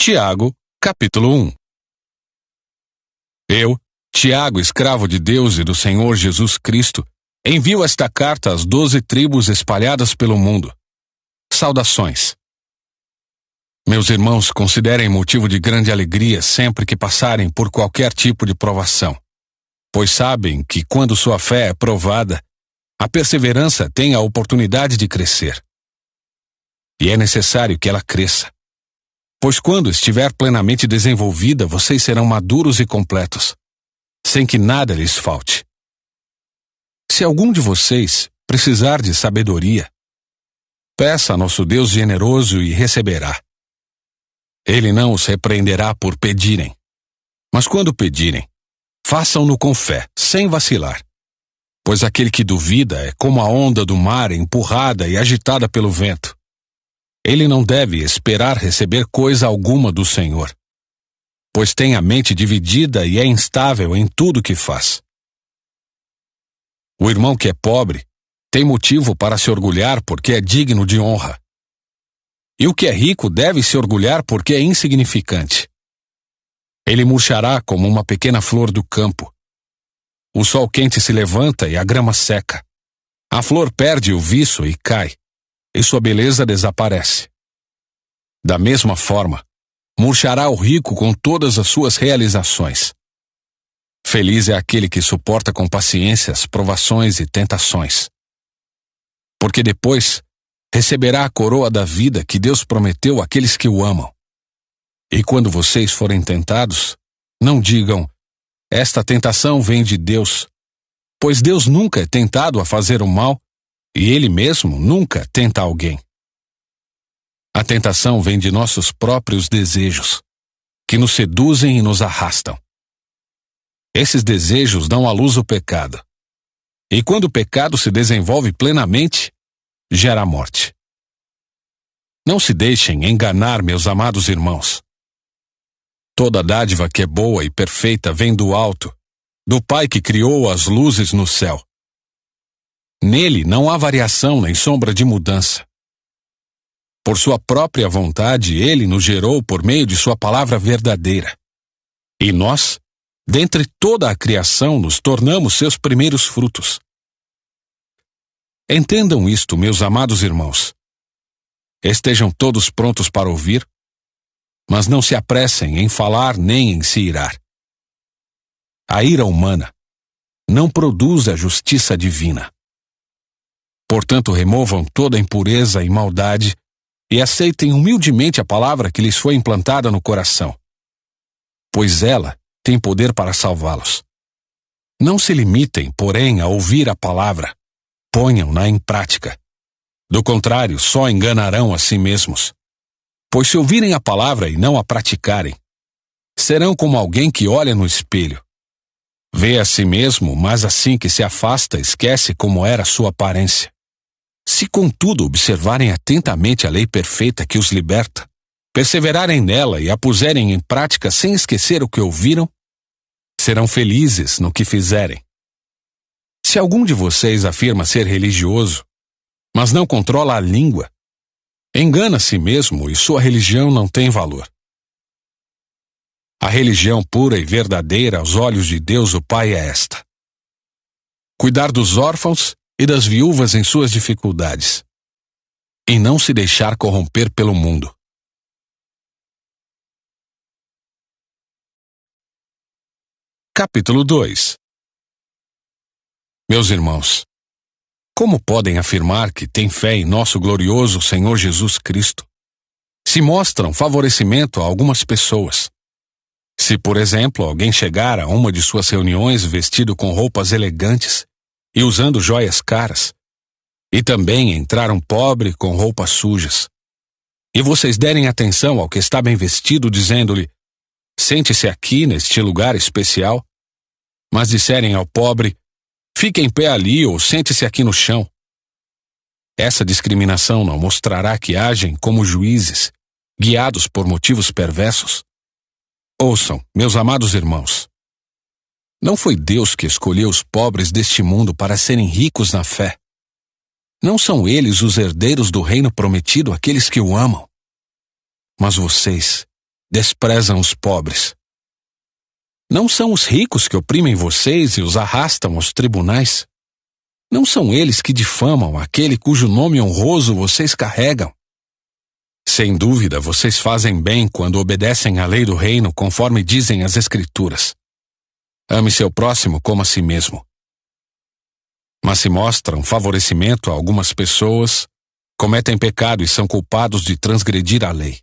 Tiago, capítulo 1. Eu, Tiago, escravo de Deus e do Senhor Jesus Cristo, envio esta carta às 12 tribos espalhadas pelo mundo. Saudações. Meus irmãos, considerem motivo de grande alegria sempre que passarem por qualquer tipo de provação, pois sabem que quando sua fé é provada, a perseverança tem a oportunidade de crescer. E é necessário que ela cresça, pois quando estiver plenamente desenvolvida, vocês serão maduros e completos, sem que nada lhes falte. Se algum de vocês precisar de sabedoria, peça a nosso Deus generoso e receberá. Ele não os repreenderá por pedirem, mas quando pedirem, façam-no com fé, sem vacilar. Pois aquele que duvida é como a onda do mar empurrada e agitada pelo vento. Ele não deve esperar receber coisa alguma do Senhor, pois tem a mente dividida e é instável em tudo que faz. O irmão que é pobre tem motivo para se orgulhar porque é digno de honra. E o que é rico deve se orgulhar porque é insignificante. Ele murchará como uma pequena flor do campo. O sol quente se levanta e a grama seca. A flor perde o viço e cai, e sua beleza desaparece. Da mesma forma, murchará o rico com todas as suas realizações. Feliz é aquele que suporta com paciência as provações e tentações, porque depois receberá a coroa da vida que Deus prometeu àqueles que o amam. E quando vocês forem tentados, não digam: esta tentação vem de Deus, pois Deus nunca é tentado a fazer o mal, e Ele mesmo nunca tenta alguém. A tentação vem de nossos próprios desejos, que nos seduzem e nos arrastam. Esses desejos dão à luz o pecado, e quando o pecado se desenvolve plenamente, gera morte. Não se deixem enganar, meus amados irmãos. Toda dádiva que é boa e perfeita vem do alto, do Pai que criou as luzes no céu. Nele não há variação nem sombra de mudança. Por sua própria vontade, Ele nos gerou por meio de sua palavra verdadeira. E nós, dentre toda a criação, nos tornamos seus primeiros frutos. Entendam isto, meus amados irmãos. Estejam todos prontos para ouvir, mas não se apressem em falar nem em se irar. A ira humana não produz a justiça divina. Portanto, removam toda impureza e maldade e aceitem humildemente a palavra que lhes foi implantada no coração, pois ela tem poder para salvá-los. Não se limitem, porém, a ouvir a palavra, ponham-na em prática. Do contrário, só enganarão a si mesmos. Pois se ouvirem a palavra e não a praticarem, serão como alguém que olha no espelho. Vê a si mesmo, mas assim que se afasta, esquece como era sua aparência. Se, contudo, observarem atentamente a lei perfeita que os liberta, perseverarem nela e a puserem em prática sem esquecer o que ouviram, serão felizes no que fizerem. Se algum de vocês afirma ser religioso, mas não controla a língua, engana a si mesmo e sua religião não tem valor. A religião pura e verdadeira aos olhos de Deus o Pai é esta: cuidar dos órfãos e das viúvas em suas dificuldades, e não se deixar corromper pelo mundo. Capítulo 2. Meus irmãos, como podem afirmar que têm fé em nosso glorioso Senhor Jesus Cristo, se mostram favorecimento a algumas pessoas? Se, por exemplo, alguém chegar a uma de suas reuniões vestido com roupas elegantes e usando joias caras, e também entrar um pobre com roupas sujas, e vocês derem atenção ao que está bem vestido, dizendo-lhe: sente-se aqui neste lugar especial, mas disserem ao pobre: fique em pé ali ou sente-se aqui no chão. Essa discriminação não mostrará que agem como juízes, guiados por motivos perversos? Ouçam, meus amados irmãos. Não foi Deus que escolheu os pobres deste mundo para serem ricos na fé. Não são eles os herdeiros do reino prometido àqueles que o amam. Mas vocês desprezam os pobres. Não são os ricos que oprimem vocês e os arrastam aos tribunais? Não são eles que difamam aquele cujo nome honroso vocês carregam? Sem dúvida, vocês fazem bem quando obedecem à lei do reino conforme dizem as Escrituras. Ame seu próximo como a si mesmo. Mas se mostram favorecimento a algumas pessoas, cometem pecado e são culpados de transgredir a lei.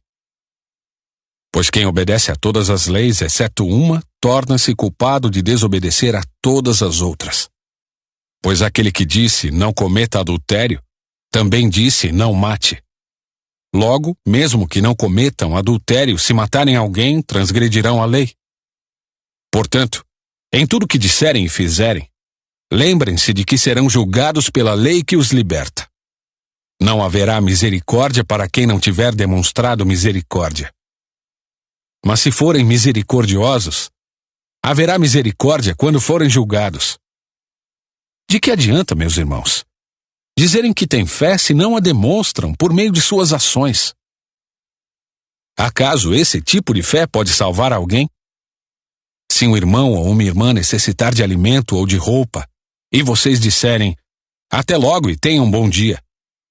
Pois quem obedece a todas as leis, exceto uma, torna-se culpado de desobedecer a todas as outras. Pois aquele que disse, não cometa adultério, também disse, não mate. Logo, mesmo que não cometam adultério, se matarem alguém, transgredirão a lei. Portanto, em tudo que disserem e fizerem, lembrem-se de que serão julgados pela lei que os liberta. Não haverá misericórdia para quem não tiver demonstrado misericórdia. Mas se forem misericordiosos, haverá misericórdia quando forem julgados. De que adianta, meus irmãos, dizerem que têm fé se não a demonstram por meio de suas ações? Acaso esse tipo de fé pode salvar alguém? Se um irmão ou uma irmã necessitar de alimento ou de roupa, e vocês disserem, até logo e tenha um bom dia,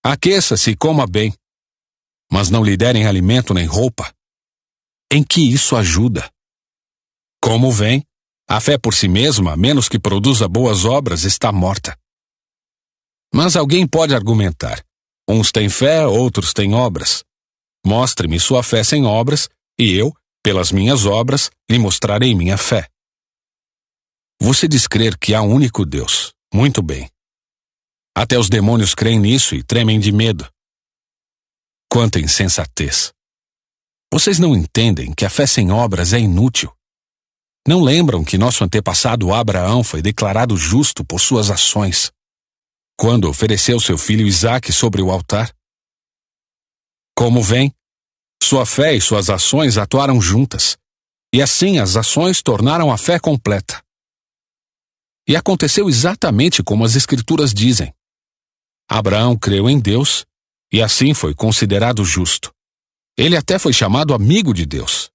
aqueça-se e coma bem, mas não lhe derem alimento nem roupa, em que isso ajuda? Como vem, a fé por si mesma, a menos que produza boas obras, está morta. Mas alguém pode argumentar, uns têm fé, outros têm obras. Mostre-me sua fé sem obras, e eu, pelas minhas obras, lhe mostrarei minha fé. Você diz crer que há um único Deus. Muito bem. Até os demônios creem nisso e tremem de medo. Quanta insensatez! Vocês não entendem que a fé sem obras é inútil. Não lembram que nosso antepassado Abraão foi declarado justo por suas ações, quando ofereceu seu filho Isaque sobre o altar? Como vem, sua fé e suas ações atuaram juntas, e assim as ações tornaram a fé completa. E aconteceu exatamente como as Escrituras dizem. Abraão creu em Deus, e assim foi considerado justo. Ele até foi chamado amigo de Deus.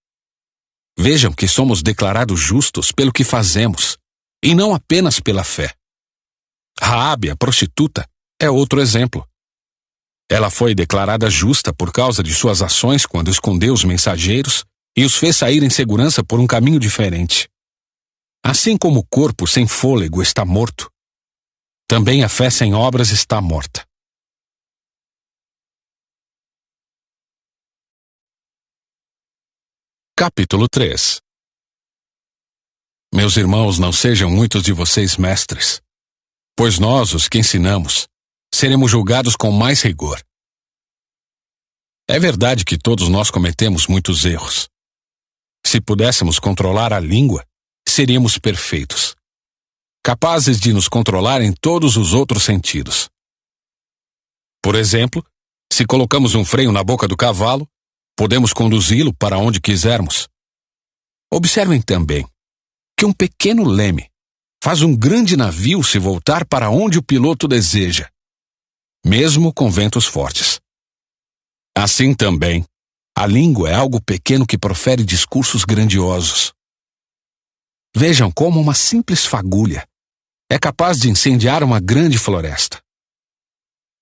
Vejam que somos declarados justos pelo que fazemos, e não apenas pela fé. Raabe, a prostituta, é outro exemplo. Ela foi declarada justa por causa de suas ações quando escondeu os mensageiros e os fez sair em segurança por um caminho diferente. Assim como o corpo sem fôlego está morto, também a fé sem obras está morta. Capítulo 3. Meus irmãos, não sejam muitos de vocês mestres, pois nós, os que ensinamos, seremos julgados com mais rigor. É verdade que todos nós cometemos muitos erros. Se pudéssemos controlar a língua, seríamos perfeitos, capazes de nos controlar em todos os outros sentidos. Por exemplo, se colocamos um freio na boca do cavalo, podemos conduzi-lo para onde quisermos. Observem também que um pequeno leme faz um grande navio se voltar para onde o piloto deseja, mesmo com ventos fortes. Assim também, a língua é algo pequeno que profere discursos grandiosos. Vejam como uma simples fagulha é capaz de incendiar uma grande floresta.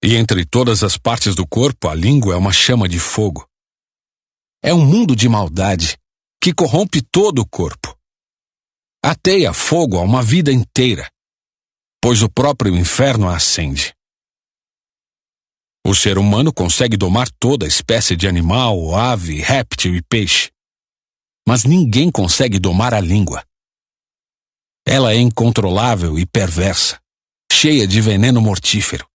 E entre todas as partes do corpo, a língua é uma chama de fogo. É um mundo de maldade que corrompe todo o corpo. Ateia fogo a uma vida inteira, pois o próprio inferno a acende. O ser humano consegue domar toda espécie de animal, ave, réptil e peixe. Mas ninguém consegue domar a língua. Ela é incontrolável e perversa, cheia de veneno mortífero.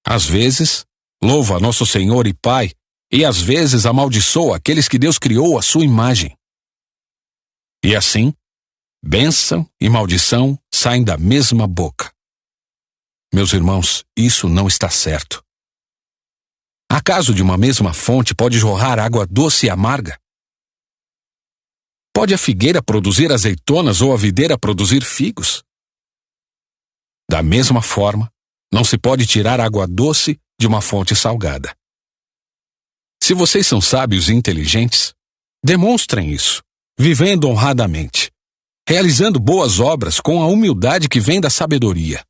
Às vezes, louva a nosso Senhor e Pai, e às vezes amaldiçoa aqueles que Deus criou à sua imagem. E assim, bênção e maldição saem da mesma boca. Meus irmãos, isso não está certo. Acaso de uma mesma fonte pode jorrar água doce e amarga? Pode a figueira produzir azeitonas ou a videira produzir figos? Da mesma forma, não se pode tirar água doce de uma fonte salgada. Se vocês são sábios e inteligentes, Demonstrem isso, vivendo honradamente, realizando boas obras com a humildade que vem da sabedoria.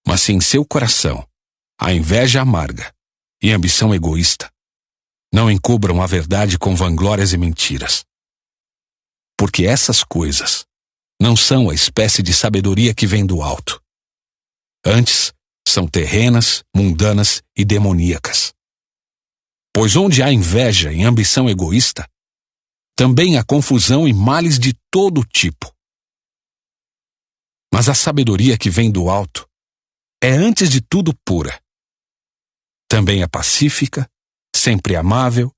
Mas se em seu coração há inveja amarga e ambição egoísta, não encubram a verdade com vanglórias e mentiras. Porque essas coisas não são a espécie de sabedoria que vem do alto. Antes, são terrenas, mundanas e demoníacas. Pois onde há inveja e ambição egoísta, também há confusão e males de todo tipo. Mas a sabedoria que vem do alto é antes de tudo pura. Também é pacífica, sempre amável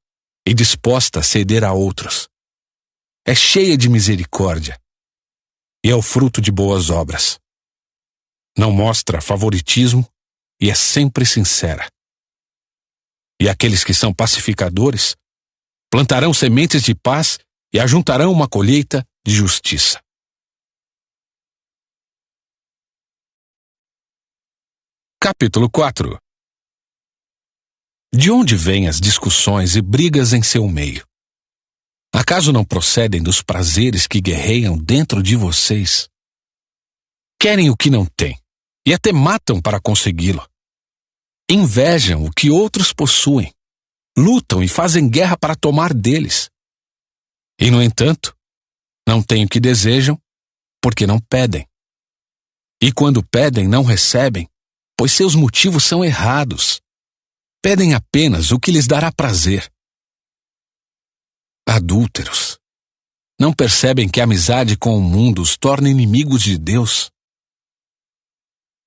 e disposta a ceder a outros. É cheia de misericórdia e é o fruto de boas obras. Não mostra favoritismo e é sempre sincera. E aqueles que são pacificadores plantarão sementes de paz e ajuntarão uma colheita de justiça. Capítulo 4. De onde vêm as discussões e brigas em seu meio? Acaso não procedem dos prazeres que guerreiam dentro de vocês? Querem o que não têm, e até matam para consegui-lo. Invejam o que outros possuem, lutam e fazem guerra para tomar deles. E, no entanto, não têm o que desejam, porque não pedem. E quando pedem, não recebem, pois seus motivos são errados. Pedem apenas o que lhes dará prazer. Adúlteros, não percebem que a amizade com o mundo os torna inimigos de Deus?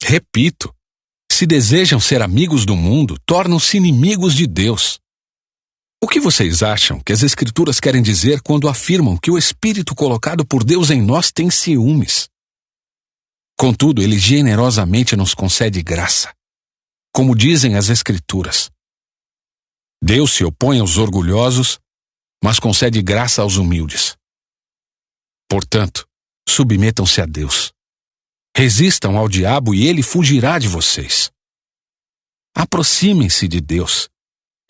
Repito, se desejam ser amigos do mundo, tornam-se inimigos de Deus. O que vocês acham que as Escrituras querem dizer quando afirmam que o Espírito colocado por Deus em nós tem ciúmes? Contudo, Ele generosamente nos concede graça. Como dizem as Escrituras, Deus se opõe aos orgulhosos, mas concede graça aos humildes. Portanto, submetam-se a Deus. Resistam ao diabo e ele fugirá de vocês. Aproximem-se de Deus,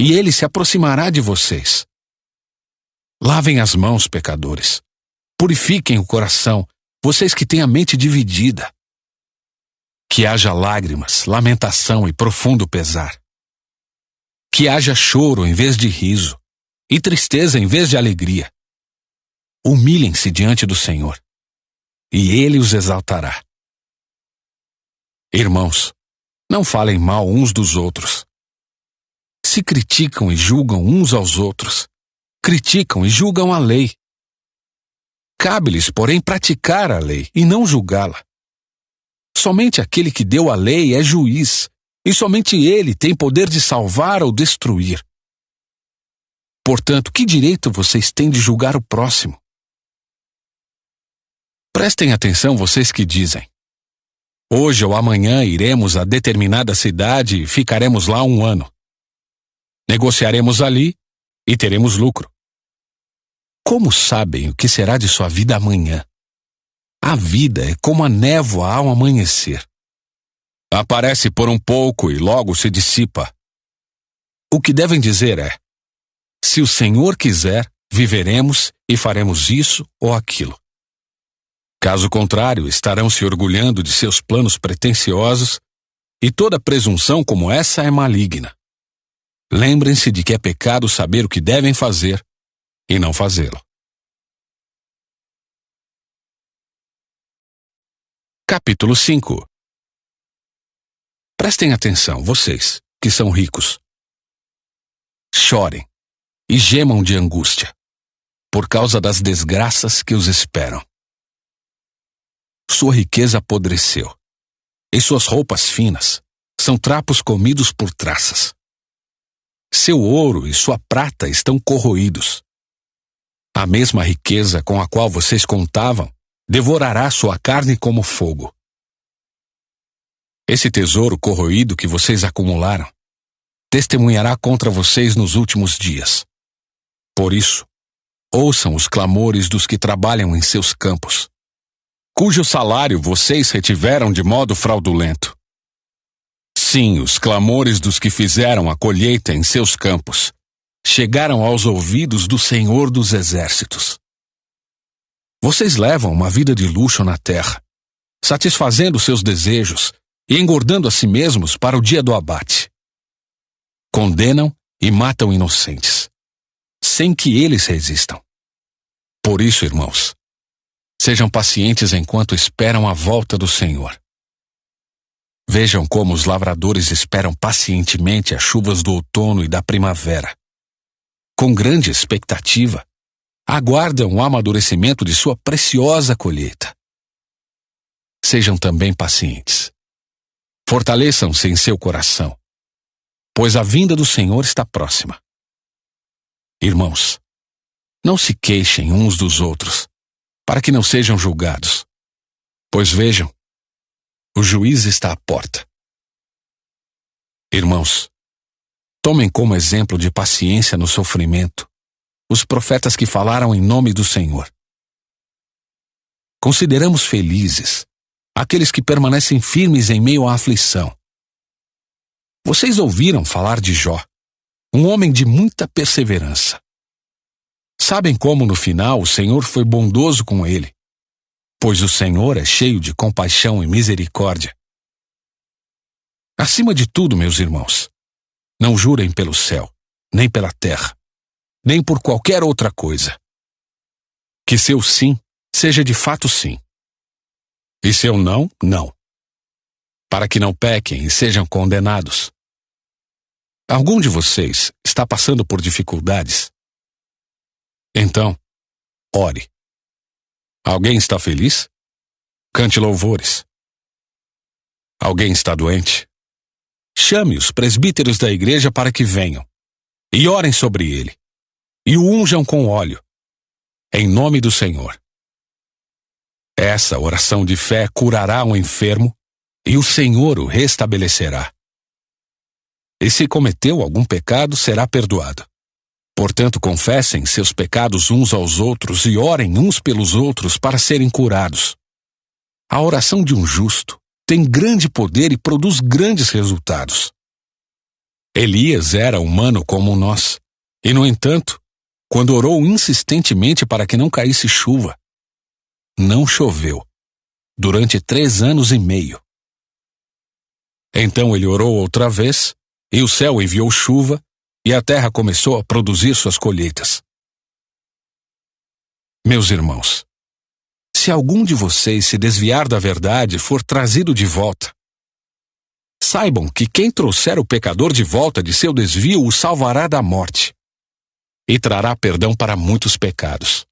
e ele se aproximará de vocês. Lavem as mãos, pecadores. Purifiquem o coração, vocês que têm a mente dividida. Que haja lágrimas, lamentação e profundo pesar. Que haja choro em vez de riso, e tristeza em vez de alegria. Humilhem-se diante do Senhor, e Ele os exaltará. Irmãos, não falem mal uns dos outros. Se criticam e julgam uns aos outros, criticam e julgam a lei. Cabe-lhes, porém, praticar a lei e não julgá-la. Somente aquele que deu a lei é juiz, e somente ele tem poder de salvar ou destruir. Portanto, que direito vocês têm de julgar o próximo? Prestem atenção vocês que dizem: hoje ou amanhã iremos a determinada cidade e ficaremos lá 1 ano. Negociaremos ali e teremos lucro. Como sabem o que será de sua vida amanhã? A vida é como a névoa ao amanhecer. Aparece por um pouco e logo se dissipa. O que devem dizer é: se o Senhor quiser, viveremos e faremos isso ou aquilo. Caso contrário, estarão se orgulhando de seus planos pretensiosos, e toda presunção como essa é maligna. Lembrem-se de que é pecado saber o que devem fazer e não fazê-lo. Capítulo 5. Prestem atenção, vocês, que são ricos. Chorem e gemam de angústia, por causa das desgraças que os esperam. Sua riqueza apodreceu, e suas roupas finas são trapos comidos por traças. Seu ouro e sua prata estão corroídos. A mesma riqueza com a qual vocês contavam devorará sua carne como fogo. Esse tesouro corroído que vocês acumularam testemunhará contra vocês nos últimos dias. Por isso, ouçam os clamores dos que trabalham em seus campos, cujo salário vocês retiveram de modo fraudulento. Sim, os clamores dos que fizeram a colheita em seus campos, chegaram aos ouvidos do Senhor dos Exércitos. Vocês levam uma vida de luxo na terra, satisfazendo seus desejos e engordando a si mesmos para o dia do abate. Condenam e matam inocentes, sem que eles resistam. Por isso, irmãos, sejam pacientes enquanto esperam a volta do Senhor. Vejam como os lavradores esperam pacientemente as chuvas do outono e da primavera. Com grande expectativa, aguardam o amadurecimento de sua preciosa colheita. Sejam também pacientes. Fortaleçam-se em seu coração, pois a vinda do Senhor está próxima. Irmãos, não se queixem uns dos outros, para que não sejam julgados. Pois vejam, o juiz está à porta. Irmãos, tomem como exemplo de paciência no sofrimento os profetas que falaram em nome do Senhor. Consideramos felizes aqueles que permanecem firmes em meio à aflição. Vocês ouviram falar de Jó, um homem de muita perseverança. Sabem como no final o Senhor foi bondoso com ele, pois o Senhor é cheio de compaixão e misericórdia. Acima de tudo, meus irmãos, não jurem pelo céu, nem pela terra, nem por qualquer outra coisa. Que seu sim seja de fato sim, e seu não, não, para que não pequem e sejam condenados. Algum de vocês está passando por dificuldades? Então, ore. Alguém está feliz? Cante louvores. Alguém está doente? Chame os presbíteros da igreja para que venham, e orem sobre ele, e o unjam com óleo, em nome do Senhor. Essa oração de fé curará um enfermo, e o Senhor o restabelecerá. E se cometeu algum pecado, será perdoado. Portanto, confessem seus pecados uns aos outros e orem uns pelos outros para serem curados. A oração de um justo tem grande poder e produz grandes resultados. Elias era humano como nós, e no entanto, quando orou insistentemente para que não caísse chuva, não choveu durante 3 anos e meio. Então ele orou outra vez, e o céu enviou chuva, e a terra começou a produzir suas colheitas. Meus irmãos, se algum de vocês se desviar da verdade e for trazido de volta, saibam que quem trouxer o pecador de volta de seu desvio o salvará da morte e trará perdão para muitos pecados.